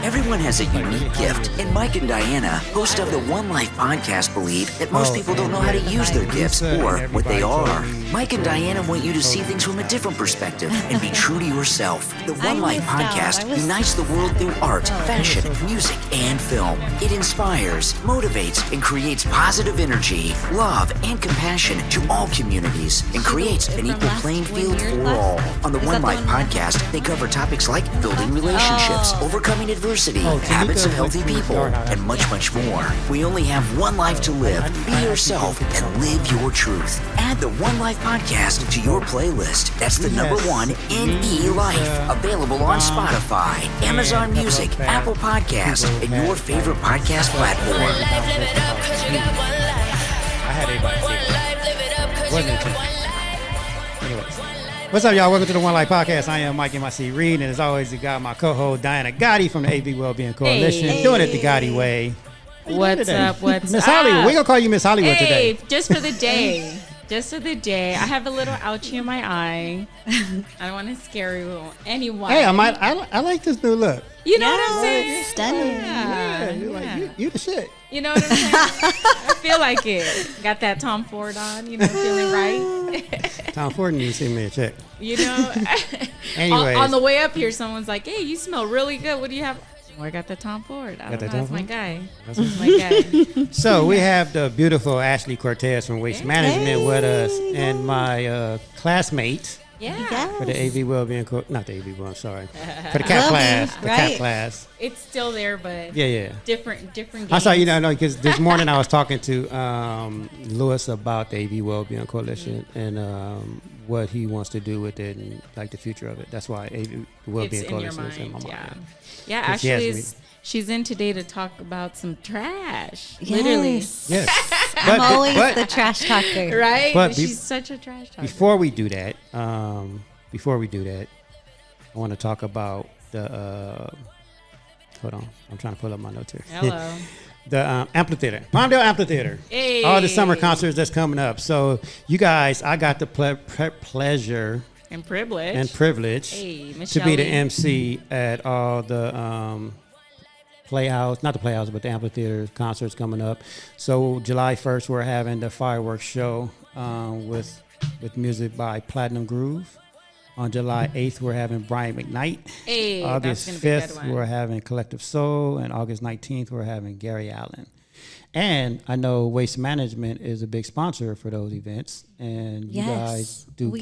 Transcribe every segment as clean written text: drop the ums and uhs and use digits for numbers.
Everyone has a unique gift, and Mike and Diana, host of the One Life podcast, believe that most people don't know how to use their gifts or what they are. Mike and Diana want you to see things from a different perspective and be true to yourself. The One Life podcast unites the world through art, fashion, music, and film. It inspires, motivates, and creates positive energy, love, and compassion to all communities and creates an equal playing field for all. On the One Life podcast, they cover topics like building relationships, overcoming adversity, habits of healthy people, and much, much more. We only have one life to live. Be yourself and live your truth. Add the One Life podcast to your playlist. That's the number 1NELife. Available on Spotify, Amazon Music, Apple Podcasts, and your favorite podcast platform. I had everybody say it. Anyways. What's up, y'all? Welcome to the One Life Podcast. I am Mike M.I.C. Reed, and as always, we got my co-host Diana Gotti from the AV Wellbeing Coalition, doing it the Gotti way. What's up? What's Miss up? Hollywood. We're gonna call you Miss Hollywood today. Just for the day. Just for the day. I have a little ouchie in my eye. I don't want to scare anyone. Hey, I like this new look. You know what I'm saying? Stunning. Like, you the shit. You know what I'm saying? I feel like it. Got that Tom Ford on, feeling right. Tom Ford needs to send me a check. Anyways. On the way up here, someone's like, hey, you smell really good. What do you have? Oh, I got the Tom Ford. I don't know. That's my guy. That's my guy. So we have the beautiful Ashley Cortes from Waste Management with us, and my classmate. Yeah. For the AV Wellbeing, not the AV I'm sorry. For the CAP class. The CAP class. It's still there, but different games. I saw, because this morning I was talking to Lewis about the AV Wellbeing Coalition and what he wants to do with it and like the future of it. That's why AV Wellbeing Coalition is in my mind. Yeah, actually, she's in today to talk about some trash. Yes. Literally. Yes. I'm always the trash talker. Right? But she's such a trash talker. Before we do that, I want to talk about the, hold on, I'm trying to pull up my notes here. Hello. The amphitheater, Palmdale Amphitheater. Hey. All the summer concerts that's coming up. So you guys, I got the pleasure and privilege to be the MC at all the not the Playhouse, but the amphitheater concerts coming up. So July 1st, we're having the fireworks show with music by Platinum Groove. On July 8th, we're having Brian McKnight. Hey, August 5th, we're having Collective Soul. And August 19th, we're having Gary Allen. And I know Waste Management is a big sponsor for those events. And you guys what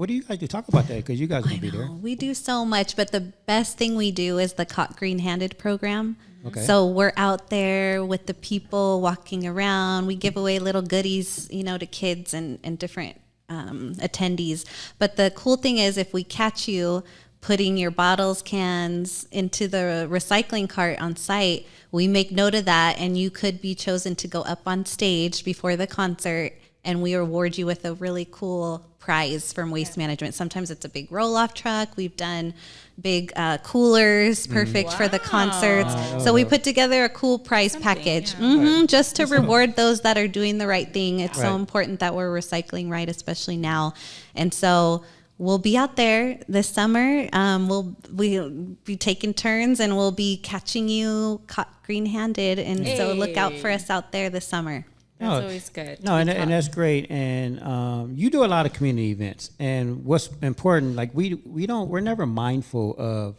do you guys do? Talk about that, because you guys will be there. We do so much, but the best thing we do is the Caught Green-Handed program. Okay. So we're out there with the people walking around. We give away little goodies, to kids and different attendees. But the cool thing is, if we catch you putting your bottles, cans into the recycling cart on site, we make note of that, and you could be chosen to go up on stage before the concert, and we reward you with a really cool prize from Waste Management. Sometimes it's a big roll-off truck. We've done big coolers, perfect for the concerts. So we put together a cool prize package, just to reward those that are doing the right thing. It's so important that we're recycling right, especially now. And so we'll be out there this summer. We'll be taking turns, and we'll be catching you caught green-handed. And so look out for us out there this summer. That's always good. No, and that's great. And you do a lot of community events. And what's important, like we're never mindful of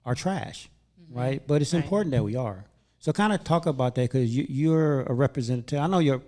our trash, right? But it's important that we are. So kind of talk about that, because you're a representative. I know your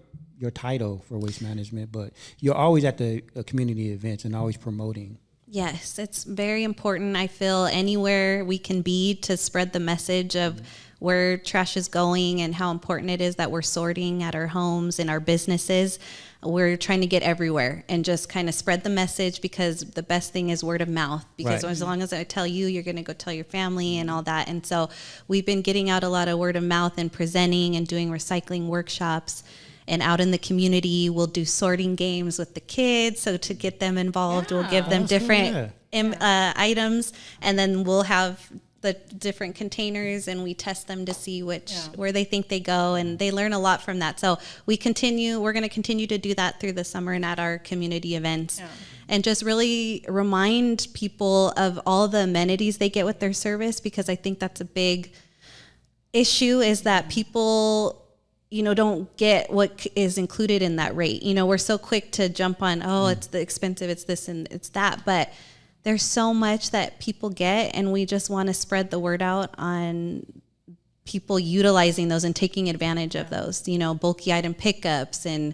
title for Waste Management, but you're always at the community events and always promoting. Yes, it's very important. I feel anywhere we can be to spread the message of where trash is going and how important it is that we're sorting at our homes and our businesses. We're trying to get everywhere and just kind of spread the message, because the best thing is word of mouth, because as long as I tell you, you're going to go tell your family and all that. And so we've been getting out a lot of word of mouth and presenting and doing recycling workshops. And out in the community, we'll do sorting games with the kids. So to get them involved, we'll give them different items, and then we'll have the different containers, and we test them to see where they think they go, and they learn a lot from that. So we're going to continue to do that through the summer and at our community events. And just really remind people of all the amenities they get with their service, because I think that's a big issue is that people, don't get what is included in that rate. We're so quick to jump on, it's the expensive, it's this and it's that, but there's so much that people get, and we just want to spread the word out on people utilizing those and taking advantage of those, bulky item pickups, and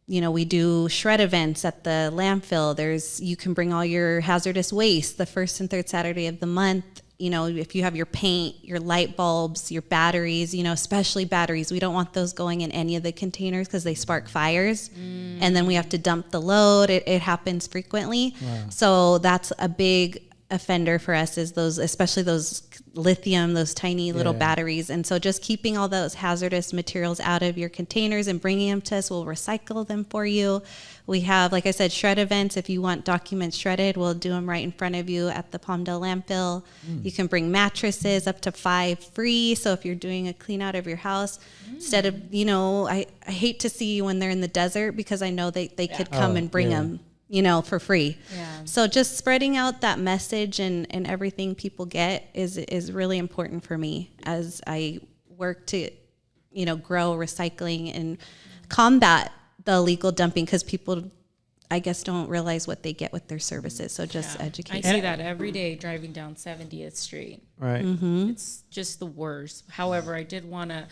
we do shred events at the landfill. You can bring all your hazardous waste the first and third Saturday of the month. If you have your paint, your light bulbs, your batteries, especially batteries, we don't want those going in any of the containers because they spark fires. And then we have to dump the load. It happens frequently. Wow. So that's a big offender for us, is especially those lithium, those tiny little batteries. And so just keeping all those hazardous materials out of your containers and bringing them to us, we'll recycle them for you. We have, like I said, shred events. If you want documents shredded, we'll do them right in front of you at the Palmdale landfill. You can bring mattresses, up to 5 free. So if you're doing a clean out of your house, instead of, I hate to see when they're in the desert, because I know they could come and bring them, for free. Yeah. So just spreading out that message and everything people get is really important for me as I work to, grow recycling and combat the illegal dumping, because people, I guess, don't realize what they get with their services. So just educate. I see that every day driving down 70th Street. Right. Mm-hmm. It's just the worst. However, I did want to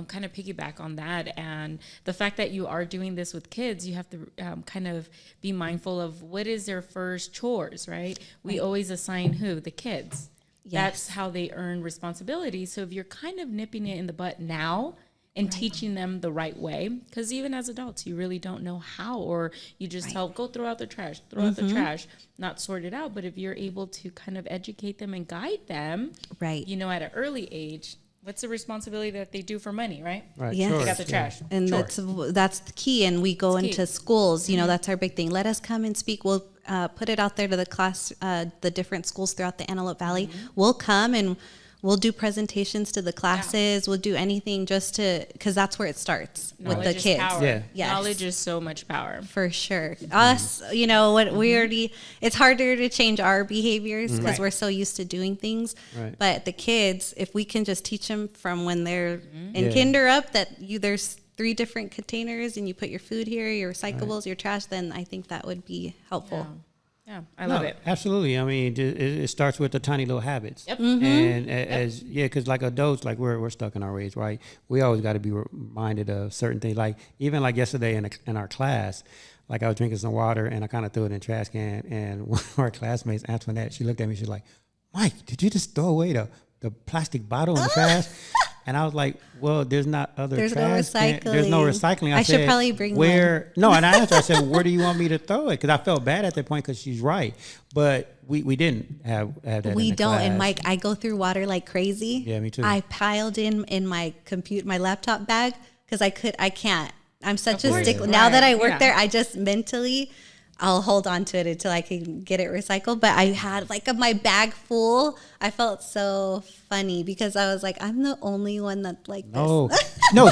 kind of piggyback on that, and the fact that you are doing this with kids, you have to kind of be mindful of what is their first chores, right? We always assign who? The kids. Yes. That's how they earn responsibility. So if you're kind of nipping it in the butt now and teaching them the right way, because even as adults, you really don't know how, or you just tell, go throw out the trash, out the trash, not sort it out. But if you're able to kind of educate them and guide them, at an early age, what's the responsibility that they do for money, right? Right. Yes. They got the trash. And that's the key. And we go into schools, that's our big thing. Let us come and speak. We'll put it out there to the class, the different schools throughout the Antelope Valley. We'll come and we'll do presentations to the classes. We'll do anything because that's where it starts with the kids. Power. Yeah. Yes. Knowledge is so much power. For sure. Us, what we already, it's harder to change our behaviors because we're so used to doing things. Right. But the kids, if we can just teach them from when they're in kinder up that there's 3 different containers and you put your food here, your recyclables, your trash, then I think that would be helpful. Yeah, I love it. Absolutely. I mean, it starts with the tiny little habits. Yep. And because like adults, like we're stuck in our ways, right? We always got to be reminded of certain things. Like even like yesterday in our class, like I was drinking some water and I kind of threw it in the trash can, and one of our classmates, Antoinette, she looked at me, she's like, "Mike, did you just throw away the plastic bottle in the trash?" And I was like, well, there's not other There's trash. no recycling. There's no recycling. I should probably bring one. No, and I asked her, I said, where do you want me to throw it? Because I felt bad at that point because she's right. But we didn't have that in the don't. class. And Mike, I go through water like crazy. Yeah, me too. I piled in my my laptop bag because I can't. I'm such a stickler. Now that I work there, I just mentally, I'll hold on to it until I can get it recycled. But I had my bag full. I felt so funny because I was like, I'm the only one that's like this. No,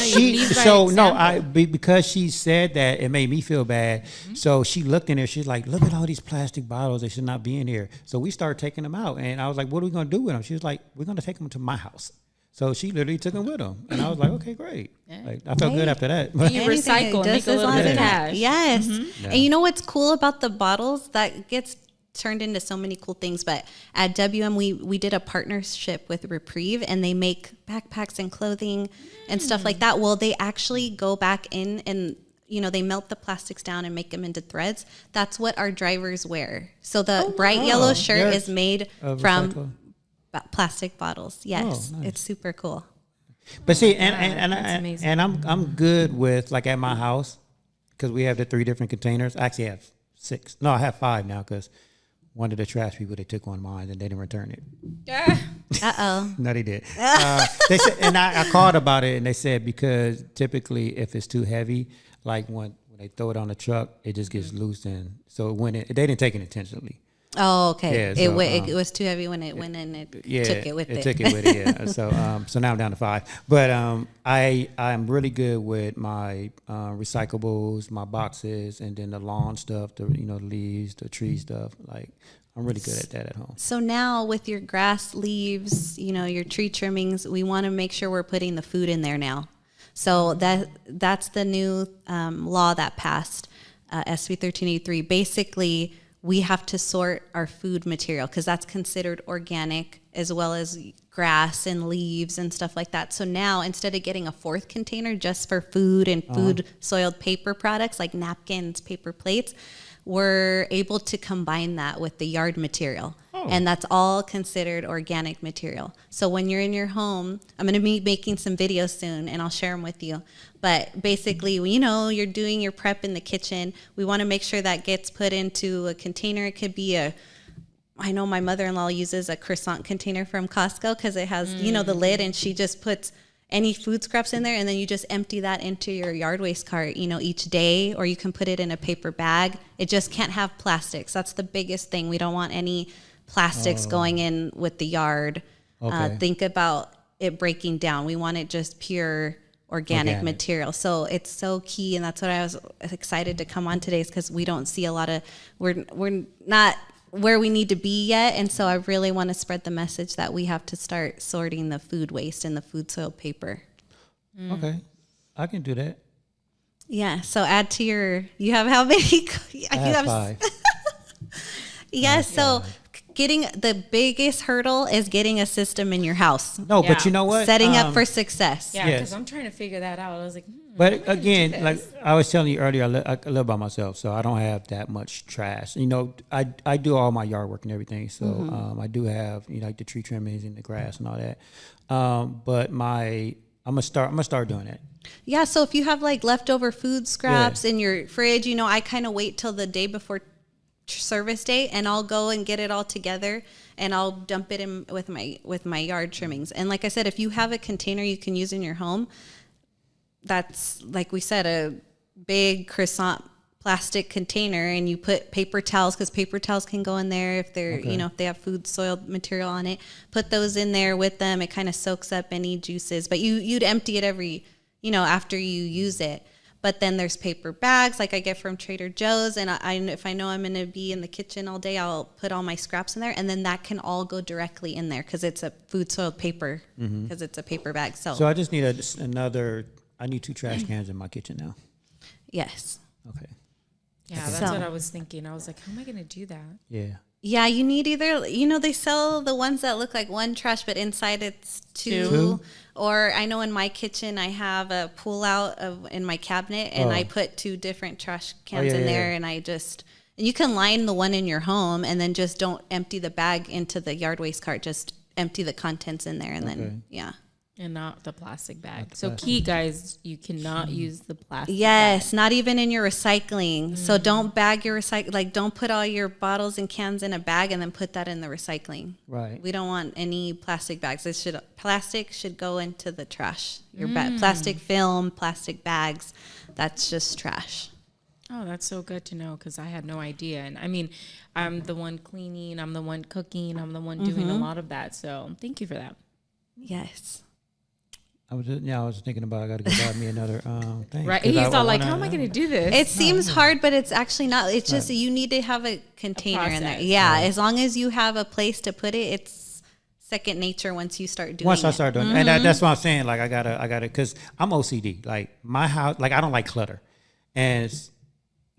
because she said that, it made me feel bad. So she looked in there. She's like, look at all these plastic bottles. They should not be in here. So we started taking them out. And I was like, what are we going to do with them? She was like, we're going to take them to my house. So she literally took them with them. And I was like, okay, great. Yeah. Like, I felt good after that. But you recycle and make a little bit of cash. Yes. Yeah. And you know what's cool about the bottles? That gets turned into so many cool things. But at WM, we did a partnership with Reprieve, and they make backpacks and clothing and stuff like that. Well, they actually go back in and they melt the plastics down and make them into threads. That's what our drivers wear. So the bright yellow shirt is made from plastic bottles. Yes. Nice. It's super cool. But see, and I'm good with, like, at my house, because we have the 3 different containers. I actually have 6. No, I have 5 now, because one of the trash people, they took one of mine and they didn't return it. Uh-oh. No, they did. They said, and I called about it, and they said because typically if it's too heavy, like when they throw it on the truck, it just gets loose, and so they didn't take it intentionally. Oh, okay. Yeah, so, it was too heavy when it went in. It took it with it. It took it with it. Yeah. So now I'm down to 5. But I'm really good with my recyclables, my boxes, and then the lawn stuff, the leaves, the tree stuff. Like I'm really good at that at home. So now with your grass leaves, your tree trimmings, we want to make sure we're putting the food in there now. So that's the new law that passed, SB 1383. Basically, we have to sort our food material because that's considered organic, as well as grass and leaves and stuff like that. So now instead of getting a fourth container just for food and food soiled paper products like napkins, paper plates, we're able to combine that with the yard material. And that's all considered organic material. So when you're in your home, I'm going to be making some videos soon and I'll share them with you. But basically, you're doing your prep in the kitchen. We want to make sure that gets put into a container. It could be I know my mother-in-law uses a croissant container from Costco because it has, the lid, and she just puts any food scraps in there, and then you just empty that into your yard waste cart, each day, or you can put it in a paper bag. It just can't have plastics. That's the biggest thing. We don't want any plastics going in with the yard. Okay. Think about it breaking down. We want it just pure organic material. So it's so key, and that's what I was excited to come on today, is because we don't see a lot of, we're not where we need to be yet, and so I really want to spread the message that we have to start sorting the food waste and the food soil paper. Okay, I can do that. Yeah, so add to you have how many? I have 5. Yes, so getting the biggest hurdle is getting a system in your house. No, but you know what? Setting up for success. Yeah, Yes. because I'm trying to figure that out. I was like, But again, like I was telling you earlier, I live by myself, so I don't have that much trash. I do all my yard work and everything, so I do have like the tree trimmings and the grass and all that. But I'm gonna start doing that. Yeah, so if you have like leftover food scraps in your fridge, I kind of wait till the day before service day, and I'll go and get it all together, and I'll dump it in with my yard trimmings. And like I said, if you have a container you can use in your home, that's, like we said, a big croissant plastic container, and you put paper towels, because paper towels can go in there if they're if they have food soiled material on it. Put those in there with them. It kind of soaks up any juices, but you'd empty it every after you use it. But then there's paper bags like I get from Trader Joe's, and if I know I'm going to be in the kitchen all day, I'll put all my scraps in there, and then that can all go directly in there because it's a food soiled paper, because it's a paper bag. So I just need I need 2 trash cans in my kitchen now. yes. Okay. yeah, that's So- what I was thinking. I was like, how am I going to do that? Yeah. Yeah, you need either, they sell the ones that look like one trash, but inside it's two. Or I know in my kitchen, I have a pull out in my cabinet, and I put 2 different trash cans in there. And and you can line the one in your home, and then just don't empty the bag into the yard waste cart. Just empty the contents in there, and then, And not the plastic bag. So key, guys, you cannot use the plastic Yes, not even in your recycling. So don't bag your don't put all your bottles and cans in a bag and then put that in the recycling. Right. We don't want any plastic bags. Plastic should go into the trash. Your plastic film, plastic bags, that's just trash. Oh, that's so good to know, because I had no idea. And I mean, I'm the one cleaning, I'm the one cooking, I'm the one doing a lot of that. So thank you for that. Yes. I was thinking about I got to go buy me another thing. Right. 'Cause He's I all like, wanna- how am I going to do this? It seems hard, but it's actually not. It's just you need to have a container in there. process. Yeah, as long as you have a place to put it, it's second nature once you start doing it. Once I start doing, and that's what I'm saying. Like I gotta, because I'm OCD. Like my house, like I don't like clutter, and it's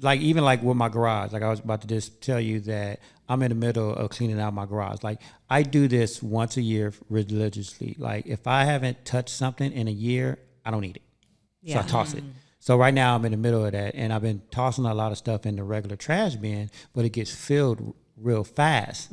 like even like with my garage. Like I was about to just tell you that I'm in the middle of cleaning out my garage. Like I do this once a year religiously. Like if I haven't touched something in a year, I don't eat it. So I toss it. So right now I'm in the middle of that, and I've been tossing a lot of stuff in the regular trash bin, but it gets filled real fast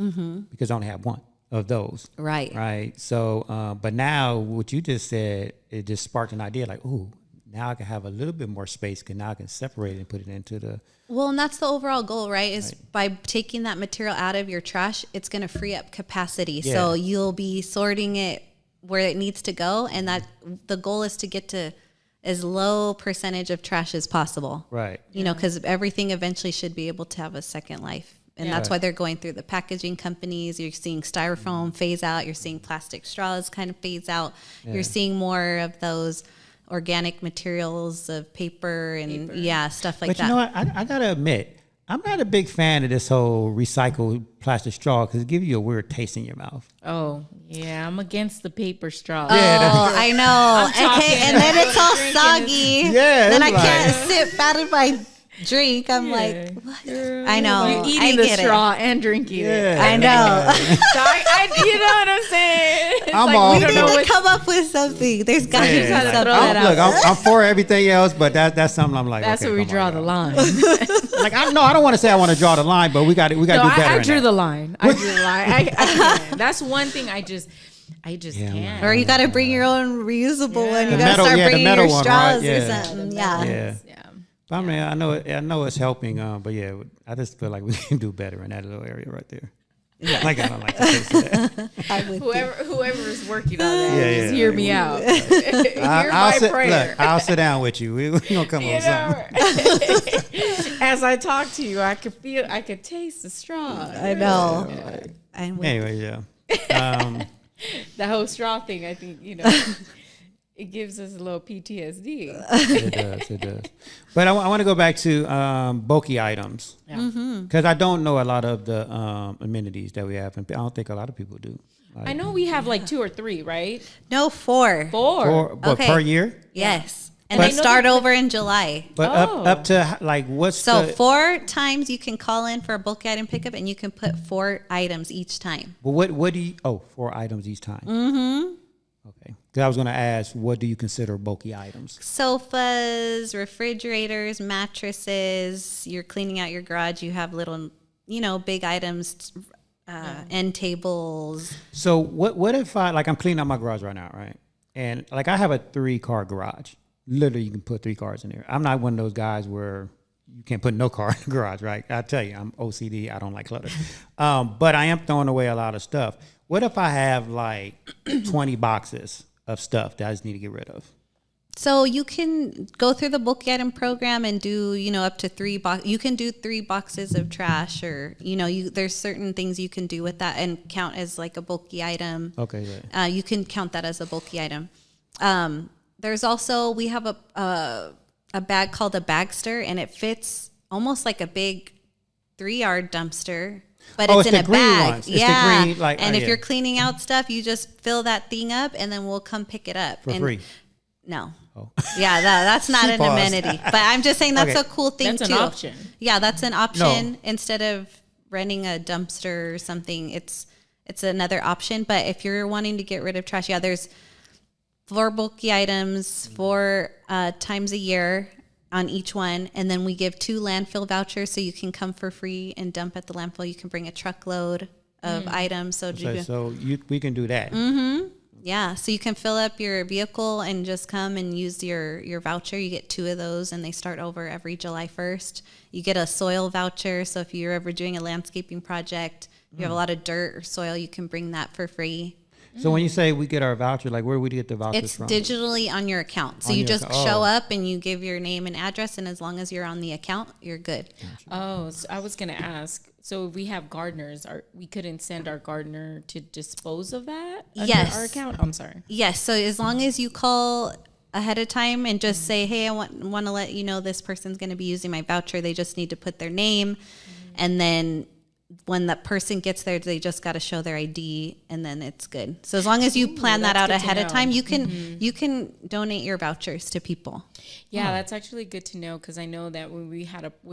because I only have one of those. Right. Right. So, but now what you just said, it just sparked an idea like, ooh, now I can have a little bit more space, because now I can separate it and put it into the. Well, and that's the overall goal, right? Is by taking that material out of your trash, it's going to free up capacity. Yeah. So you'll be sorting it where it needs to go, and that the goal is to get to as low percentage of trash as possible. Right. Because everything eventually should be able to have a second life. And that's why they're going through the packaging companies. You're seeing styrofoam phase out. You're seeing plastic straws kind of phase out. Yeah. You're seeing more of those organic materials of paper and stuff like But that. you know what? I gotta admit, I'm not a big fan of this whole recycled plastic straw because it gives you a weird taste in your mouth. Oh, yeah. I'm against the paper straw. Oh, I know. Okay, and then it's all drinking soggy. Yeah, Then it's I can't sip out of my drink. I'm like, what? I know. You're eating I the get straw and drinking it. I know. So you know what I'm saying? It's I'm like all we We don't need know to what. come up with something. There's got to be Yeah, something like, that out. look, I'm for everything else, but that's something I'm like. That's okay, where we come draw on, the y'all. line. Like I don't want to say I want to draw the line, but we got to do better. I in drew that. the line. I drew the line. I can't. That's one thing I just Yeah, can't. Or you got to bring your own reusable one. You The got to metal- start yeah, the bringing metal your one, straws right? or Yeah. something. The Yeah. metals, Yeah. I mean, I know it's helping, but yeah, I just feel like we can do better in that little area right there. Yeah. Like I don't like the taste of that. I'm with you. Whoever's working on that, Yeah, just yeah. hear me out. Hear my prayer. I'll sit down with you. We gonna come You on something. know, as I talk to you, I could taste the straw. I know. I'm with Anyway, yeah. The whole straw thing, I think, it gives us a little PTSD. It does. But I want to go back to bulky items because I don't know a lot of the amenities that we have, and I don't think a lot of people do. I know we have like 2 or 3, right? No, 4. 4. But Okay. per year. Yes. And But- they start over in July. But up to like what's So the 4 times you can call in for a bulk item pickup, and you can put 4 items each time. well, what do you 4 items each time? Mm-hmm. Okay. Because I was going to ask, what do you consider bulky items? Sofas, refrigerators, mattresses. You're cleaning out your garage. You have little, big items, end tables. So what if I'm cleaning out my garage right now, right? And like I have a 3-car garage. Literally, you can put 3 cars in there. I'm not one of those guys where you can't put no car in the garage, right? I tell you, I'm OCD. I don't like clutter. But I am throwing away a lot of stuff. What if I have like 20 boxes of stuff that I just need to get rid of? So you can go through the bulk item program and do, up to 3 you can do 3 boxes of trash, or, there's certain things you can do with that and count as like a bulky item. Okay, yeah. You can count that as a bulky item. There's also, we have a bag called a bagster, and it fits almost like a big 3-yard dumpster, but it's in the a green bag. ones. It's the Yeah. green, like, and if yeah. you're cleaning out stuff, you just fill that thing up, and then we'll come pick it up. For And free. No. Oh. Yeah, that's not an Pause. amenity. But I'm just saying that's Okay. a cool thing That's too. an option. Yeah, that's an option. No. Instead of renting a dumpster or something, it's another option. But if you're wanting to get rid of trash, yeah, there's 4 bulky items, 4 times a year on each one, and then we give 2 landfill vouchers, so you can come for free and dump at the landfill. You can bring a truckload of items. So We can do that. yeah, so you can fill up your vehicle and just come and use your voucher. You get 2 of those, and they start over every July 1st. You get a soil voucher, so if you're ever doing a landscaping project, you have a lot of dirt or soil, you can bring that for free. So when you say we get our voucher, like where would we get the vouchers It's from? digitally on your account. So On you your just account. show Oh. up and you give your name and address, and as long as you're on the account, you're good. Oh, so I was going to ask. So if we have gardeners, we couldn't send our gardener to dispose of that under Yes. our account? I'm sorry. Yes, so as long as you call ahead of time and just say, hey, I want to let you know this person's going to be using my voucher. They just need to put their name, and then when that person gets there, they just got to show their ID, and then it's good. So as long as you plan that that's out good to ahead of know. time, you can donate your vouchers to people. Yeah, that's actually good to know, because I know that when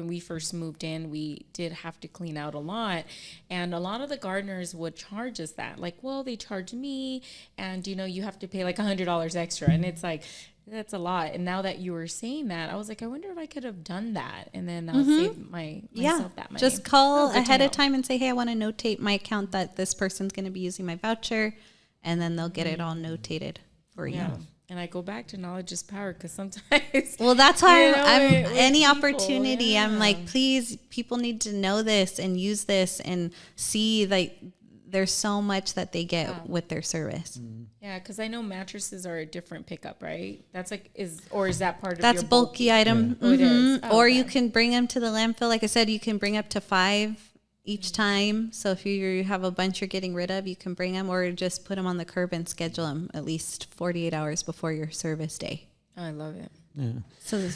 we first moved in, we did have to clean out a lot, and a lot of the gardeners would charge us that. Like, well, they charge me, and you have to pay like $100 extra, and it's like, that's a lot. And now that you were saying that, I was like, I wonder if I could have done that, and then I'll save myself that money. Just call Oh, good to ahead of know. time and say, hey, I want to notate my account that this person's going to be using my voucher, and then they'll get it all notated for you. Yeah. And I go back to knowledge is power, because sometimes. Well, that's why You know, I'm with any people, opportunity. I'm yeah. like, please, people need to know this and use this and see, like, there's so much that they get with their service. Yeah, because I know mattresses are a different pickup, right? That's like is that part of That's your bulky item. Oh, it is. Oh, Or okay. you can bring them to the landfill. Like I said, you can bring up to 5 each time. So if you have a bunch you're getting rid of, you can bring them, or just put them on the curb and schedule them at least 48 hours before your service day. Oh, I love it. Yeah. So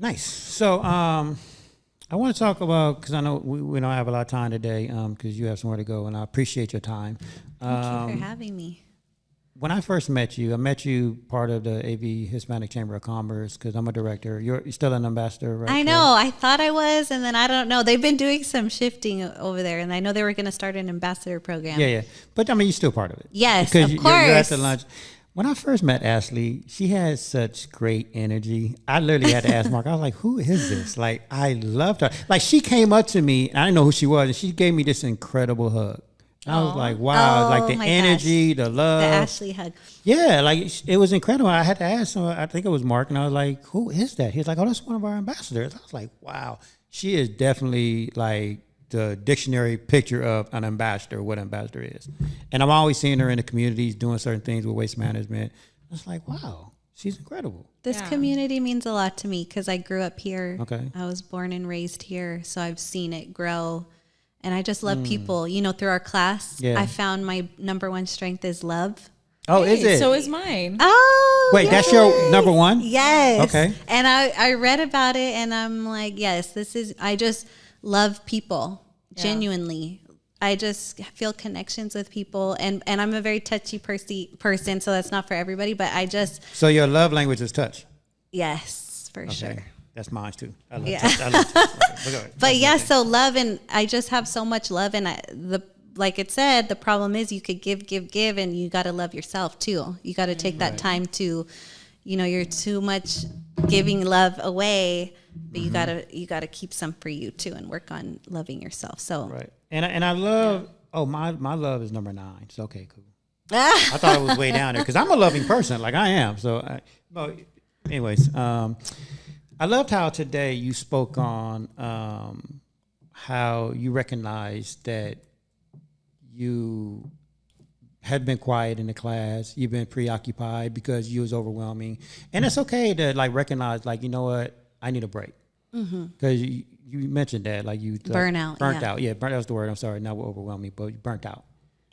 Nice. So I I want to talk about, because I know we don't have a lot of time today, because you have somewhere to go, and I appreciate your time. Thank you for having me. When I first met you part of the AV Hispanic Chamber of Commerce, because I'm a director. You're still an ambassador, right? I know. I thought I was, and then I don't know. They've been doing some shifting over there, and I know they were going to start an ambassador program. Yeah. But, I mean, you're still part of it. Yes, because of course. You're at the lunch. When I first met Ashley, she had such great energy. I literally had to ask Mark, I was like, who is this? Like, I loved her. Like, she came up to me, and I didn't know who she was, and she gave me this incredible hug. I was like, wow, like the energy, the love. The Ashley hug. Yeah, like it was incredible. I had to ask him, I think it was Mark, and I was like, who is that? He was like, oh, that's one of our ambassadors. I was like, wow, she is definitely like the dictionary picture of an ambassador, what an ambassador is. And I'm always seeing her in the communities doing certain things with waste management. I was like, wow, she's incredible. This community means a lot to me because I grew up here. Okay. I was born and raised here, so I've seen it grow. And I just love people. You know, through our class, I found my number one strength is love. Oh, is it? So is mine. Oh, wait, that's your number one? Yes. Okay. And I read about it, and I'm like, yes, I just love people, genuinely. I just feel connections with people, and I'm a very touchy person, so that's not for everybody, but I just... So your love language is touch? Yes, for sure. That's mine too. I love Yeah. touch. I love touch. But yeah, so love, and I just have so much love, and like it said, the problem is you could give, and you got to love yourself too. You got to take that time to, you know, you're too much giving love away, but you gotta keep some for you too, and work on loving yourself. So right, and I love. Oh, my love is number 9. So okay, cool. I thought it was way down there because I'm a loving person, like I am. So, anyways, I loved how today you spoke on how you recognized that you had been quiet in the class, you've been preoccupied because you was overwhelming, and it's okay to like recognize, like, you know what, I need a break, because you mentioned that, like, you burnt out. Yeah, burnt out was the word. I'm sorry, not overwhelming, but you burnt out.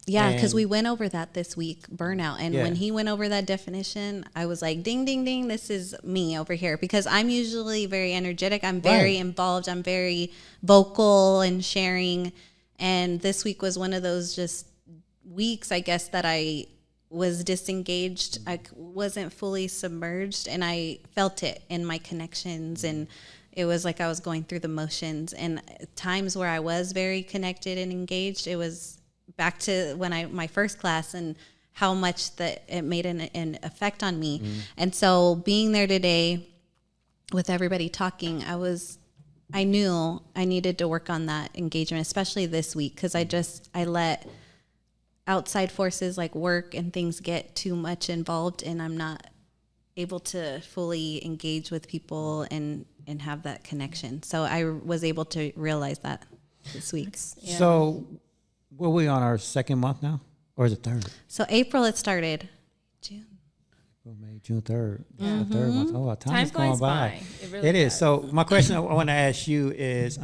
Yeah, because we went over that this week, burnout. And when he went over that definition, I was like, ding, ding, ding, this is me over here. Because I'm usually very energetic. I'm very involved. I'm very vocal and sharing. And this week was one of those just weeks, I guess, that I was disengaged. I wasn't fully submerged. And I felt it in my connections. And it was like I was going through the motions. And times where I was very connected and engaged, it was back to when my first class and how much that it made an effect on me. And so being there today with everybody talking, I knew I needed to work on that engagement, especially this week, because I let outside forces like work and things get too much involved, and I'm not able to fully engage with people and have that connection. So I was able to realize that this week. So were we on our second month now, or is it third? So April it started. June. April, May, June, third. The third month. Oh, time is going by. It really is. does. So my question I want to ask you is,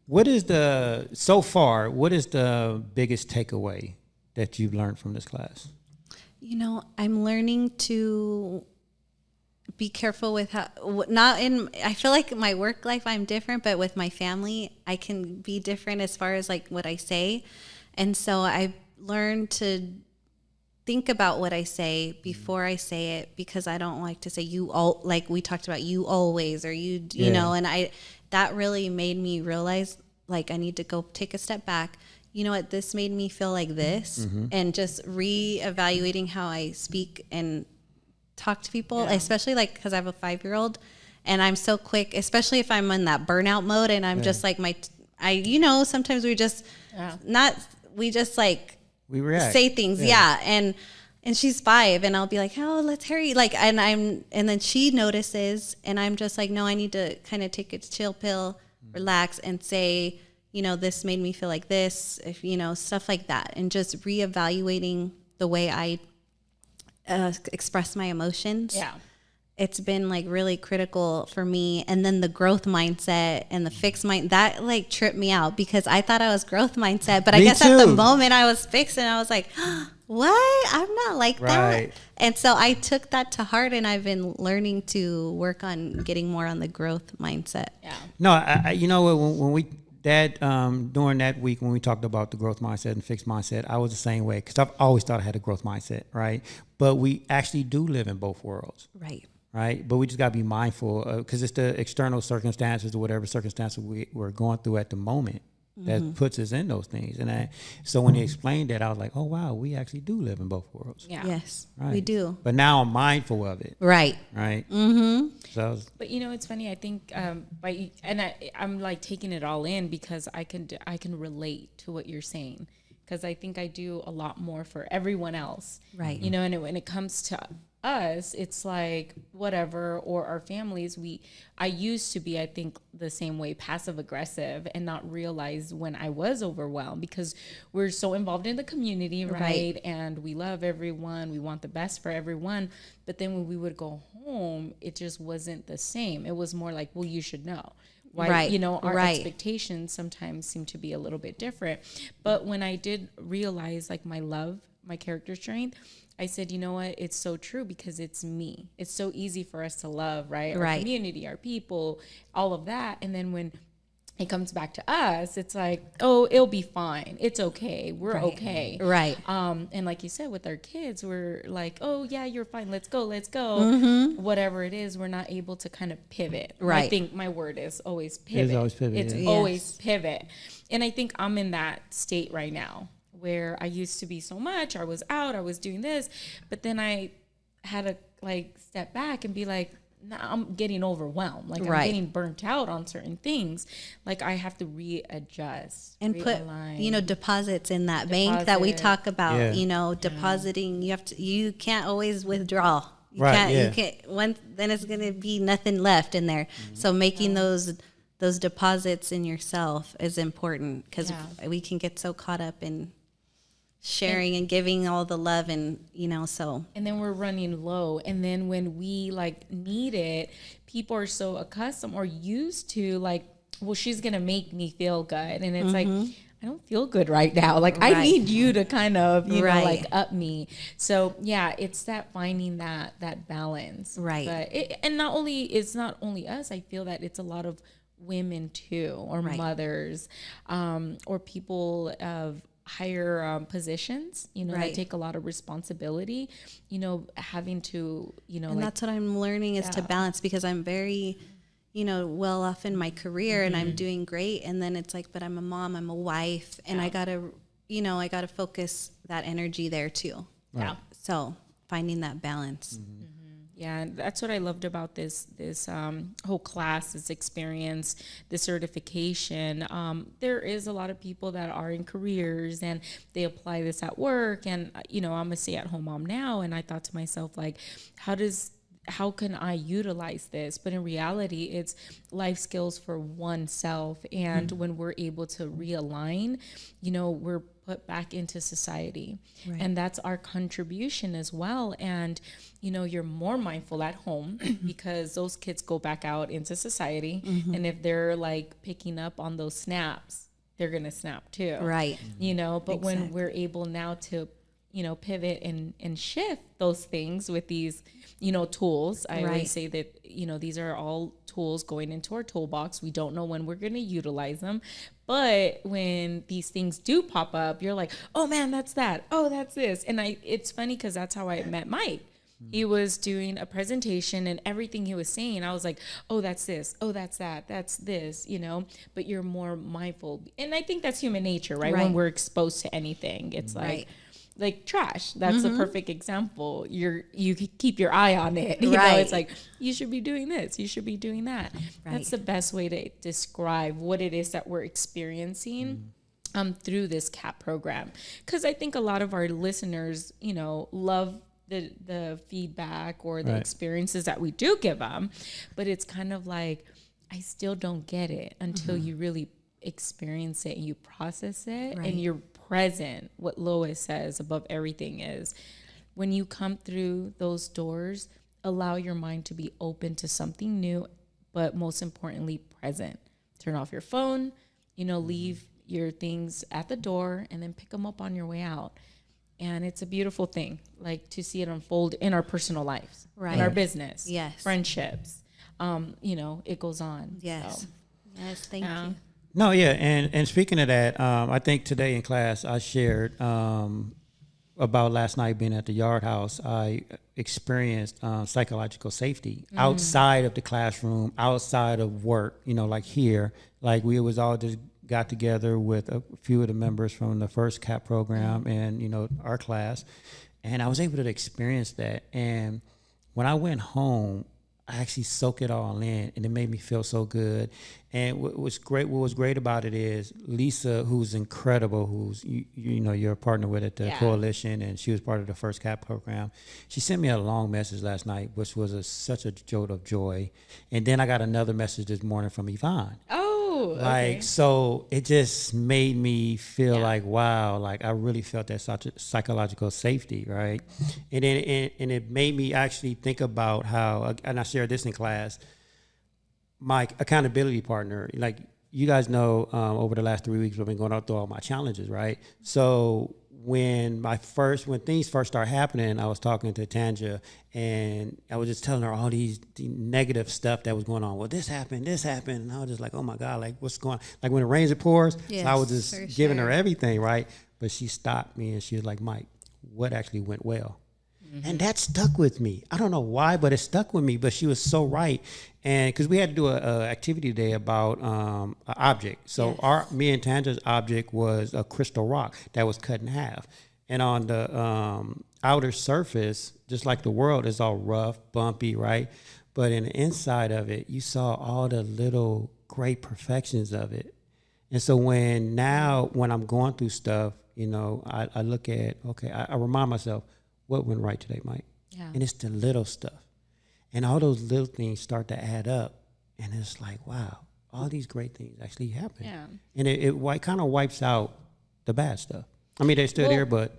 what is the biggest takeaway that you've learned from this class? You know, I'm learning to be careful with I feel like my work life, I'm different, but with my family, I can be different as far as like what I say. And so I've learned to think about what I say before I say it, because I don't like to say like we talked about, you always, or you know, and that really made me realize, like, I need to go take a step back. You know what, this made me feel like this, and just reevaluating how I speak and talk to people, especially like because I have a 5-year-old, and I'm so quick, especially if I'm in that burnout mode, and I'm just like sometimes we just we react, say things, and she's 5, and I'll be like, oh, let's hurry, like, and then she notices, and I'm just like, no, I need to kind of take a chill pill, relax, and say, you know, this made me feel like this, if you know, stuff like that, and just reevaluating the way I express my emotions. It's been like really critical for me. And then the growth mindset and the fixed mind, that like tripped me out, because I thought I was growth mindset, but I guess at the moment I was fixed, and I was like, what? I'm not like Right. that. And so I took that to heart, and I've been learning to work on getting more on the growth mindset. Yeah. No, I you know what, when we that during that week when we talked about the growth mindset and fixed mindset, I was the same way because I've always thought I had a growth mindset, right? But we actually do live in both worlds, Right. right? But we just got to be mindful because it's the external circumstances or whatever circumstances we're going through at the moment that puts us in those things. And so when he explained that, I was like, oh wow, we actually do live in both worlds. Yeah. Yes, Right. we do. But now I'm mindful of it, Right. right? Mm-hmm. So I was, But you know, it's funny. I think I'm like taking it all in because I can relate to what you're saying because I think I do a lot more for everyone else. Right. You know, and when it comes to us, it's like whatever, or our families. I used to be, I think, the same way, passive aggressive, and not realize when I was overwhelmed because we're so involved in the community, right? And we love everyone, we want the best for everyone. But then when we would go home, it just wasn't the same. It was more like, well, you should know. Why, Right. you know, our Right. expectations sometimes seem to be a little bit different. But when I did realize like my love, my character strength, I said, you know what? It's so true because it's me. It's so easy for us to love, right? Our Right. community, our people, all of that. And then when it comes back to us, it's like, oh, it'll be fine. It's okay. We're okay. Right. And like you said, with our kids, we're like, oh yeah, you're fine. Let's go. Mm-hmm. Whatever it is, we're not able to kind of pivot. Right. I think my word is always pivot. always pivot, It's yeah. always pivot. And I think I'm in that state right now where I used to be so much. I was out, I was doing this, but then I had to like step back and be like, nah, I'm getting overwhelmed. Like Right. I'm getting burnt out on certain things. Like I have to readjust And put, realign. deposits in that bank that we Deposit. talk about, Yeah. depositing. You can't always withdraw. You Right, can't, yeah. you can't, then it's going to be nothing left in there. So making those deposits in yourself is important because Yeah. we can get so caught up in sharing and giving all the love and, so. And then we're running low. And then when we like need it, people are so accustomed or used to like, well, she's going to make me feel good. And it's like, I don't feel good right now. Like I Right. need you to kind of, Right. like up me. So yeah, it's that finding that balance. Right. But it's not only us. I feel that it's a lot of women too, or Right. mothers, or people of higher positions, that Right. take a lot of responsibility, having to, And like, that's what I'm learning is to Yeah. balance because I'm very, well off in my career and Mm-hmm. I'm doing great. And then it's like, but I'm a mom, I'm a wife, and I gotta focus that energy there too. yeah. So finding that balance. Yeah, and that's what I loved about this whole class, this experience, this certification. There is a lot of people that are in careers and they apply this at work. And I'm a stay-at-home mom now, and I thought to myself, like, how can I utilize this? But in reality, it's life skills for oneself. And when we're able to realign, we're put back into society. Right. And that's our contribution as well. And, you're more mindful at home because those kids go back out into society. And if they're like picking up on those snaps, they're going to snap too. Right. But when we're able now to, pivot and shift those things with these, tools, I Right. always say that, these are all tools going into our toolbox. We don't know when we're going to utilize them. But when these things do pop up, you're like, oh man, that's that. Oh, that's this. And it's funny because that's how I met Mike. He was doing a presentation and everything he was saying, I was like, oh, that's this. Oh, that's that. That's this, but you're more mindful. And I think that's human nature, right? Right. When we're exposed to anything, it's Right. like trash. That's a perfect example. You keep your eye on it. You know, Right. it's like, you should be doing this. You should be doing that. Right. That's the best way to describe what it is that we're experiencing through this CAP program. Because I think a lot of our listeners, love the feedback or the Right. experiences that we do give them. But it's kind of like, I still don't get it until you really experience it and you process it Right. and you're present. What Lois says above everything is when you come through those doors, allow your mind to be open to something new, but most importantly, present. Turn off your phone, leave your things at the door and then pick them up on your way out. And it's a beautiful thing, like to see it unfold in our personal lives, Right. in our business, Yes. friendships. You know, it goes on. Yes. So, Yes. Thank you. No, yeah, and speaking of that, I think today in class I shared about last night being at the Yard House. I experienced psychological safety outside of the classroom, outside of work. You know, like here, like we was all just got together with a few of the members from the first CAP program and, you know, our class. And I was able to experience that. And when I went home, I actually soaked it all in, and it made me feel so good. And what was great about it is Lisa, who's incredible, who's, you know, you're a partner with at the coalition, and she was part of the first CAP program. She sent me a long message last night, which was such a jolt of joy. And then I got another message this morning from Yvonne. oh, Like, okay. so it just made me feel like, wow, like I really felt that such a psychological safety, right? And then it made me actually think about how, and I shared this in class, my accountability partner, like you guys know, over the last 3 weeks, we've been going through all my challenges, right? So when things first started happening, I was talking to Tanja, and I was just telling her all the negative stuff that was going on. Well, this happened, and I was just like, oh my God, like what's going on? Like when it rains, it pours. Yes, so I was just for giving her sure. everything, right? But she stopped me and she was like, Mike, what actually went well? And that stuck with me. I don't know why, but it stuck with me. But she was so right. And because we had to do a activity today about an object. So me and Tanja's object was a crystal rock that was cut in half. And on the outer surface, just like the world, is all rough, bumpy, right? But in the inside of it, you saw all the little great perfections of it. And so when I'm going through stuff, you know, I look at, okay, I remind myself, what went right today, Mike? Yeah. And it's the little stuff. And all those little things start to add up. And it's like, wow, all these great things actually happen. Yeah. And it kind of wipes out the bad stuff. I mean, they're still there, but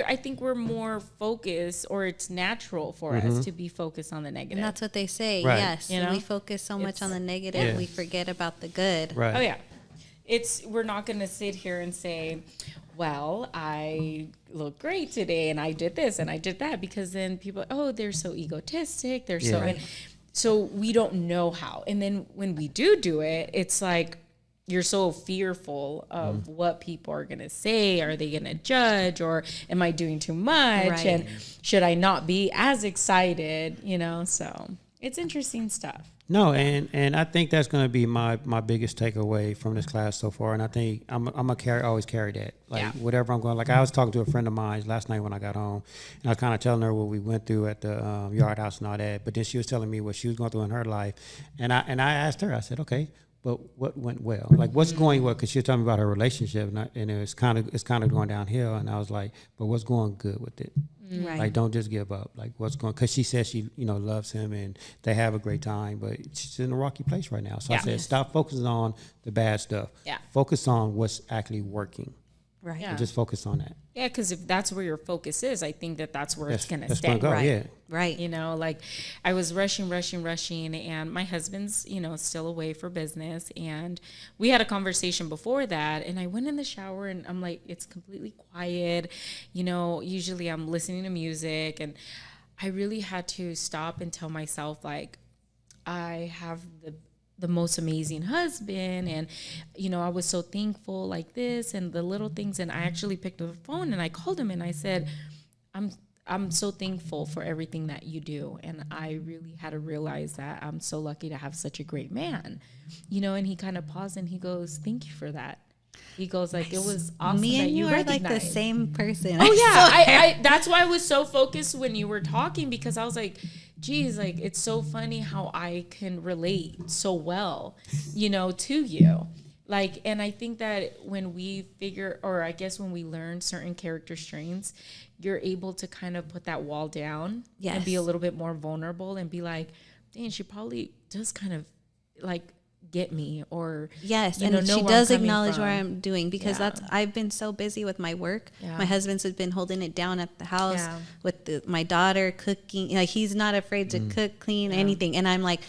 I think we're more focused, or it's natural for us to be focused on the negative. And that's what they say. Right. Yes. You know? We focus so much on the negative, we forget about the good. right. Oh yeah. We're not going to sit here and say, well, I look great today and I did this and I did that, because then people, they're so egotistic. They're so, so we don't know how. And then when we do it, it's like, you're so fearful of what people are going to say. Are they going to judge, or am I doing too much? Right. And should I not be as excited, you know? So it's interesting stuff. No, and I think that's going to be my biggest takeaway from this class so far. And I think I'm gonna always carry that. Like whatever I'm going. Like I was talking to a friend of mine last night when I got home, and I was kind of telling her what we went through at the Yard House and all that. But then she was telling me what she was going through in her life, and I asked her. I said, okay, but what went well? Like what's going well? Because she was telling me about her relationship, and it's kind of going downhill. And I was like, but what's going good with it? Right. Like, don't just give up. Like, what's going? Because she says she, you know, loves him and they have a great time, but she's in a rocky place right now. So I said, stop focusing on the bad stuff. Yeah. Focus on what's actually working. Right. Yeah. And just focus on that. Yeah, because if that's where your focus is, I think that's where it's going to That's stay. gonna go. Right. Yeah. Right. You know, like I was rushing, and my husband's, you know, still away for business. And we had a conversation before that, and I went in the shower and I'm like, it's completely quiet. You know, usually I'm listening to music, and I really had to stop and tell myself, like, I have the most amazing husband, and you know, I was so thankful, like this and the little things. And I actually picked up the phone and I called him and I said, I'm so thankful for everything that you do, and I really had to realize that I'm so lucky to have such a great man, you know. And he kind of paused and he goes, thank you for that. He goes, like, it was awesome. Me that and you are like the recognized. same person. Oh yeah, swear. I that's why I was so focused when you were talking, because I was like, geez, like it's so funny how I can relate so well, you know, to you. Like, and I think that when we figure, or I guess when we learn certain character strains, you're able to kind of put that wall down and be a little bit more vulnerable and be like, dang, she probably does kind of like get me, or yes, you and know she where does I'm coming acknowledge from. what I'm doing, because I've been so busy with my work. Yeah. My husband's has been holding it down at the house Yeah. with my daughter cooking. Like, he's not afraid to cook, clean, anything. And I'm like,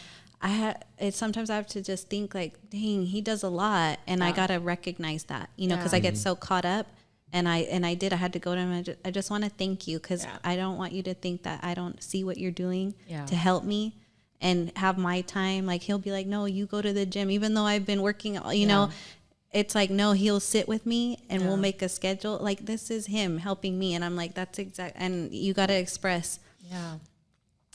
sometimes I have to just think like, dang, he does a lot, and I gotta recognize that, you know, because I get so caught up And I did. I had to go to him. I just want to thank you because I don't want you to think that I don't see what you're doing to help me and have my time. Like, he'll be like, no, you go to the gym. Even though I've been working, you know, it's like, no, he'll sit with me and we'll make a schedule. Like, this is him helping me. And I'm like, that's exact. And you got to express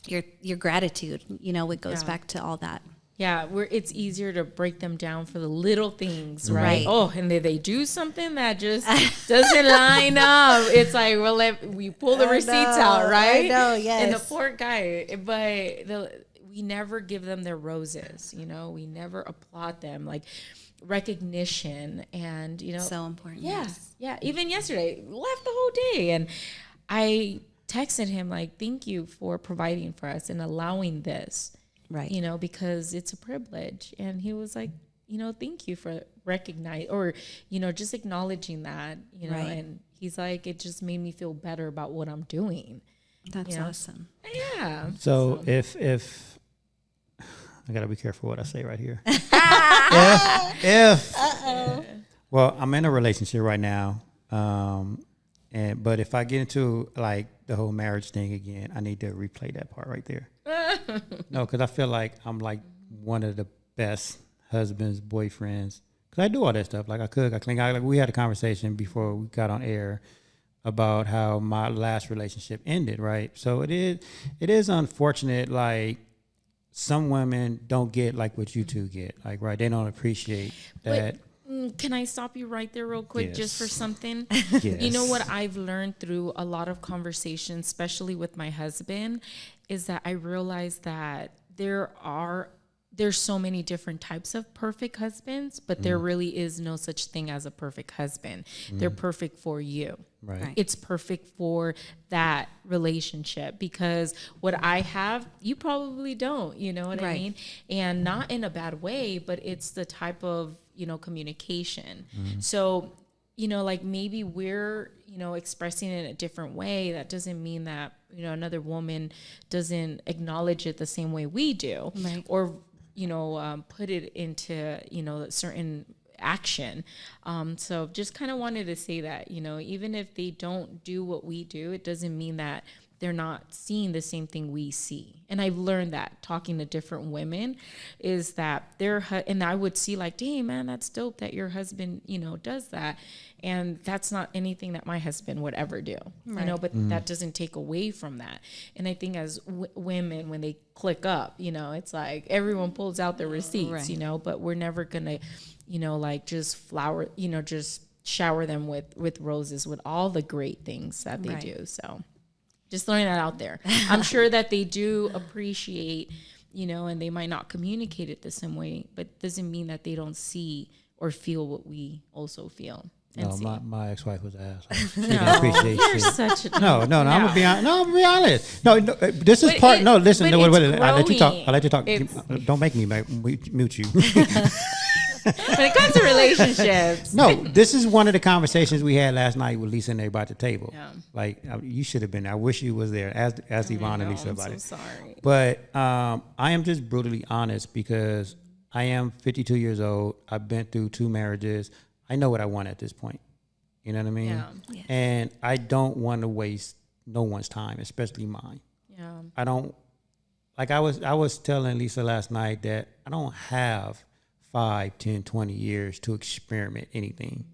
your gratitude. You know, it goes back to all that. Yeah, it's easier to break them down for the little things, right? Oh, and they do something that just doesn't line up. It's like, well, we pull the receipts out, right? I know, yes. And the poor guy, but we never give them their roses, you know? We never applaud them, like recognition and, you know. So important. Yes. Yeah, even yesterday, left the whole day. And I texted him, like, thank you for providing for us and allowing this. Right. You know, because it's a privilege. And he was like, you know, thank you for recognizing or, you know, just acknowledging that, you know, and he's like, it just made me feel better about what I'm doing. That's awesome. Yeah. So if I gotta be careful what I say right here. Well, I'm in a relationship right now. But if I get into like the whole marriage thing again, I need to replay that part right there. No, because I feel like I'm like one of the best husbands, boyfriends. Because I do all that stuff. Like I cook, I clean. Like we had a conversation before we got on air about how my last relationship ended, right? So it is unfortunate. Like some women don't get like what you two get. Like, right? They don't appreciate that. Can I stop you right there real quick just for something? Yes. You know what I've learned through a lot of conversations, especially with my husband, is that I realized that there's so many different types of perfect husbands, but there really is no such thing as a perfect husband. They're perfect for you. Right. It's perfect for that relationship because what I have, you probably don't, you know what I mean? And not in a bad way, but it's the type of, you know, communication. So, you know, like maybe we're, you know, expressing it in a different way. That doesn't mean that, you know, another woman doesn't acknowledge it the same way we do or, you know, put it into, you know, certain action. So just kind of wanted to say that, you know, even if they don't do what we do, it doesn't mean that they're not seeing the same thing we see. And I've learned that talking to different women is that and I would see like, dang, man, that's dope that your husband, you know, does that. And that's not anything that my husband would ever do, you know, but that doesn't take away from that. And I think as women, when they click up, you know, it's like everyone pulls out their receipts, you know, but we're never going to, you know, like just shower them with roses, with all the great things that they do. So just throwing that out there. I'm sure that they do appreciate, you know, and they might not communicate it the same way, but doesn't mean that they don't see or feel what we also feel. No, my ex-wife was an asshole. She didn't appreciate You're shit. such a No, I'm gonna be honest. No, I'm gonna be honest. No, this is part. No, listen. No, wait. I let you talk. I let you talk. Don't make me mute you. When it comes to relationships. No, this is one of the conversations we had last night with Lisa and everybody at the table. Yeah. Like you should have been there. I wish you was there. As Yvonne and Lisa about I'm it. so sorry. But I am just brutally honest because I am 52 years old. I've been through 2 marriages. I know what I want at this point. You know what I mean? Yeah. Yes. And I don't want to waste no one's time, especially mine. Yeah. I don't, like I was telling Lisa last night that I don't have 5, 10, 20 years to experiment anything.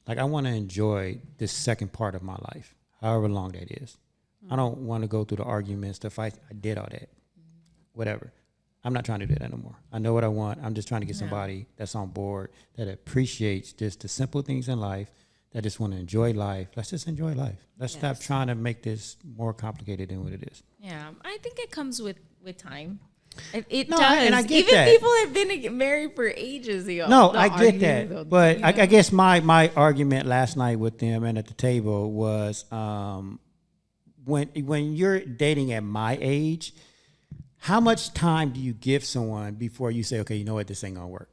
Like I want to enjoy this second part of my life, however long that is. I don't want to go through the arguments, the fights. I did all that. Whatever. I'm not trying to do that no more. I know what I want. I'm just trying to get somebody that's on board, that appreciates just the simple things in life, that just want to enjoy life. Let's just enjoy life. Let's stop trying to make this more complicated than what it is. Yeah. I think it comes with time. It No, does. and I get Even that. people have been married for ages. No, I get that. Though, But you know? I guess my argument last night with them and at the table was when you're dating at my age, how much time do you give someone before you say, okay, you know what, this ain't gonna work?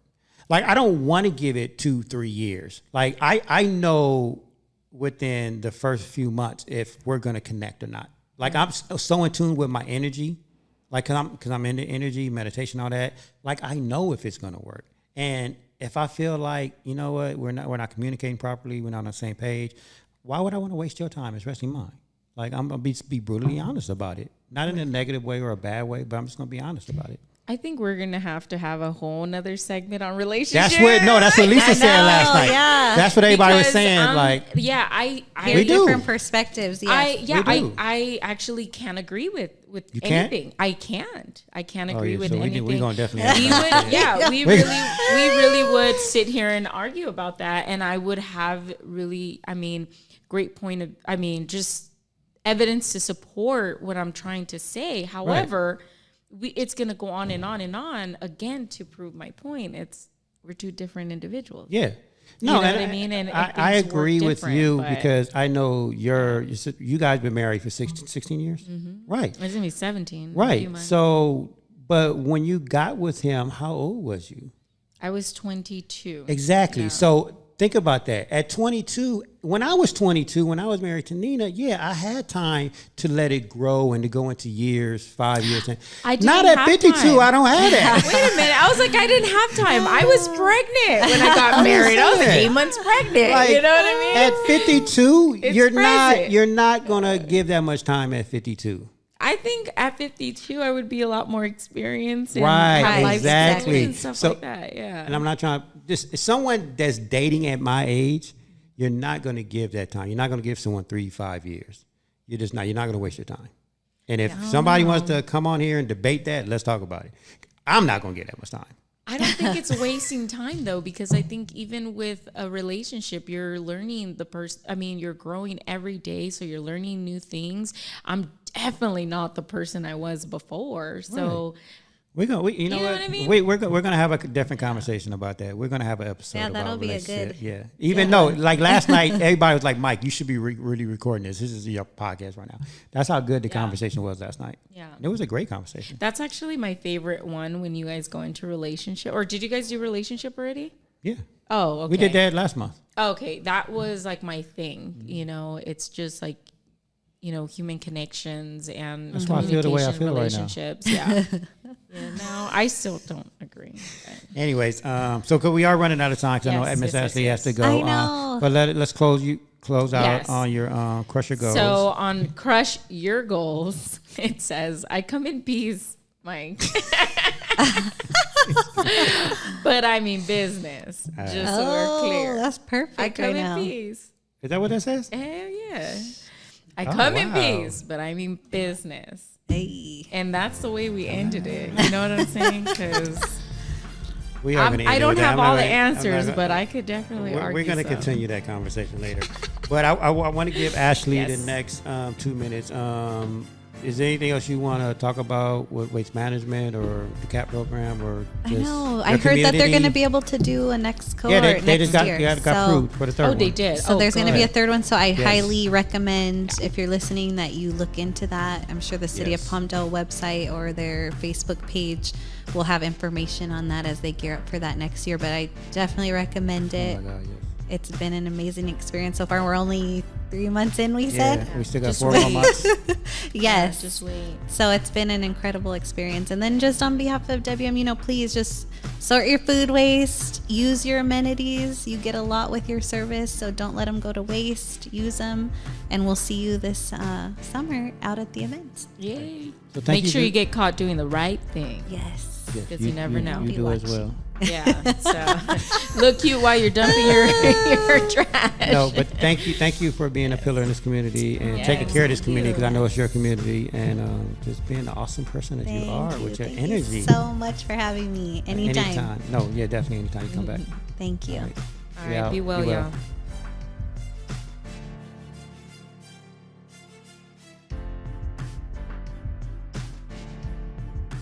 Like, I don't want to give it 2-3 years. Like, I know within the first few months if we're gonna connect or not. Like, I'm so in tune with my energy, like, cause I'm into energy, meditation, all that. Like, I know if it's gonna work. And if I feel like, you know what, we're not communicating properly, we're not on the same page, why would I want to waste your time, especially mine? Like, I'm going to be brutally honest about it. Not in a negative way or a bad way, but I'm just going to be honest about it. I think we're gonna have to have a whole nother segment on relationships. That's what Lisa said last night. Yeah. That's what everybody was Because, saying. Like, yeah, I We do. different perspectives. Yes. I actually can't agree with You can't? anything. I can't agree with so anything. we're going to definitely. we would, yeah, we really would sit here and argue about that, and I would have really, great point of, just evidence to support what I'm trying to say. However, it's going to go on and on and on again to prove my point. We're two different individuals. Yeah. No, you know what I mean? And I agree with you but because I know you guys been married for 16 years? Mm-hmm. Right. It's going to be 17. Right. So, but when you got with him, how old was you? I was 22. Exactly. Yeah. So think about that. At 22, when I was 22, when I was married to Nina, I had time to let it grow and to go into years, 5 years. I didn't Not at have 52, time. I don't have that. Wait a minute. I was like, I didn't have time. I was pregnant when I got married. I was like 8 months pregnant. Like, you know what I mean? At 52, It's you're crazy. not going to give that much time at 52. I think at 52, I would be a lot more experienced and Right, have life exactly. and stuff like that. Yeah. And I'm not trying to just someone that's dating at my age, you're not going to give that time. You're not going to give someone 3-5 years. You're just not. You're not going to waste your time. And if somebody wants to come on here and debate that, let's talk about it. I'm not going to get that much time. I don't think it's wasting time though, because I think even with a relationship, you're learning the person. You're growing every day, so you're learning new things. I'm definitely not the person I was before. So You know what I mean? We're gonna have a different conversation about that. We're gonna have an episode. Yeah, about that'll be a relationship. good- Yeah. Even though, like last night, everybody was like, "Mike, you should be really recording this. This is your podcast right now." That's how good the conversation was last night. Yeah. It was a great conversation. that's actually my favorite one when you guys go into relationship. Or did you guys do relationship already? Yeah. Oh, okay. We did that last month. Okay, that was like my thing. It's just like, human connections and That's why I feel the way I feel right now. relationships. Yeah. No, I still don't agree. Anyways, so 'cause we are running out of time, because I know Yes, Miss yes, Ashley yes, has to yes. go. I know. But let's close out Yes. on your crush your goals. So on Crush Your Goals, it says, I come in peace, Mike. But I mean business, just so we're clear. That's perfect. I come right in now. peace. Is that what that says? Hell yeah. I come in wow. peace, but I mean business. Hey. And that's the way we ended it. You know what I'm saying? Because We are gonna I end it don't with that. have I'm not all the gonna- I'm not answers, gonna- but I could definitely argue. We're going to some. continue that conversation later. But I want to give Ashley Yes. the next 2 minutes. Is there anything else you want to talk about with waste management or the CAP program or I just know. your I heard that they're community? going to be able to do a next cohort Yeah, they next just got, year. got so, approved for the third Oh, one. they did. So there's going to be a third one. So I Yes. highly recommend, if you're listening, that you look into that. I'm sure the City Yes. of Palmdale website or their Facebook page will have information on that as they gear up for that next year. But I definitely recommend Oh it. my God, yes. It's been an amazing experience so far. We're only 3 months in, we Yeah, said. we still got Just 4 more wait. months. Yes. Just wait. So it's been an incredible experience. And then just on behalf of WM, please just sort your food waste, use your amenities. You get a lot with your service, so don't let them go to waste. Use them. And we'll see you this summer out at the events. Yay. So thank Make you sure for- you get caught doing the right thing. Yes. Yes, Because you never know. You Be do as watching. well. Yeah. So look cute while you're dumping your trash. No, but thank you for being a pillar in this community and Yes, taking care of this thank community, because I you. know it's your community, and just being the awesome person that Thank you are you. with your Thank energy. you so much for having me. Anytime. No, yeah, definitely anytime you come back. Thank you. All right. All We right. out. Be well, y'all.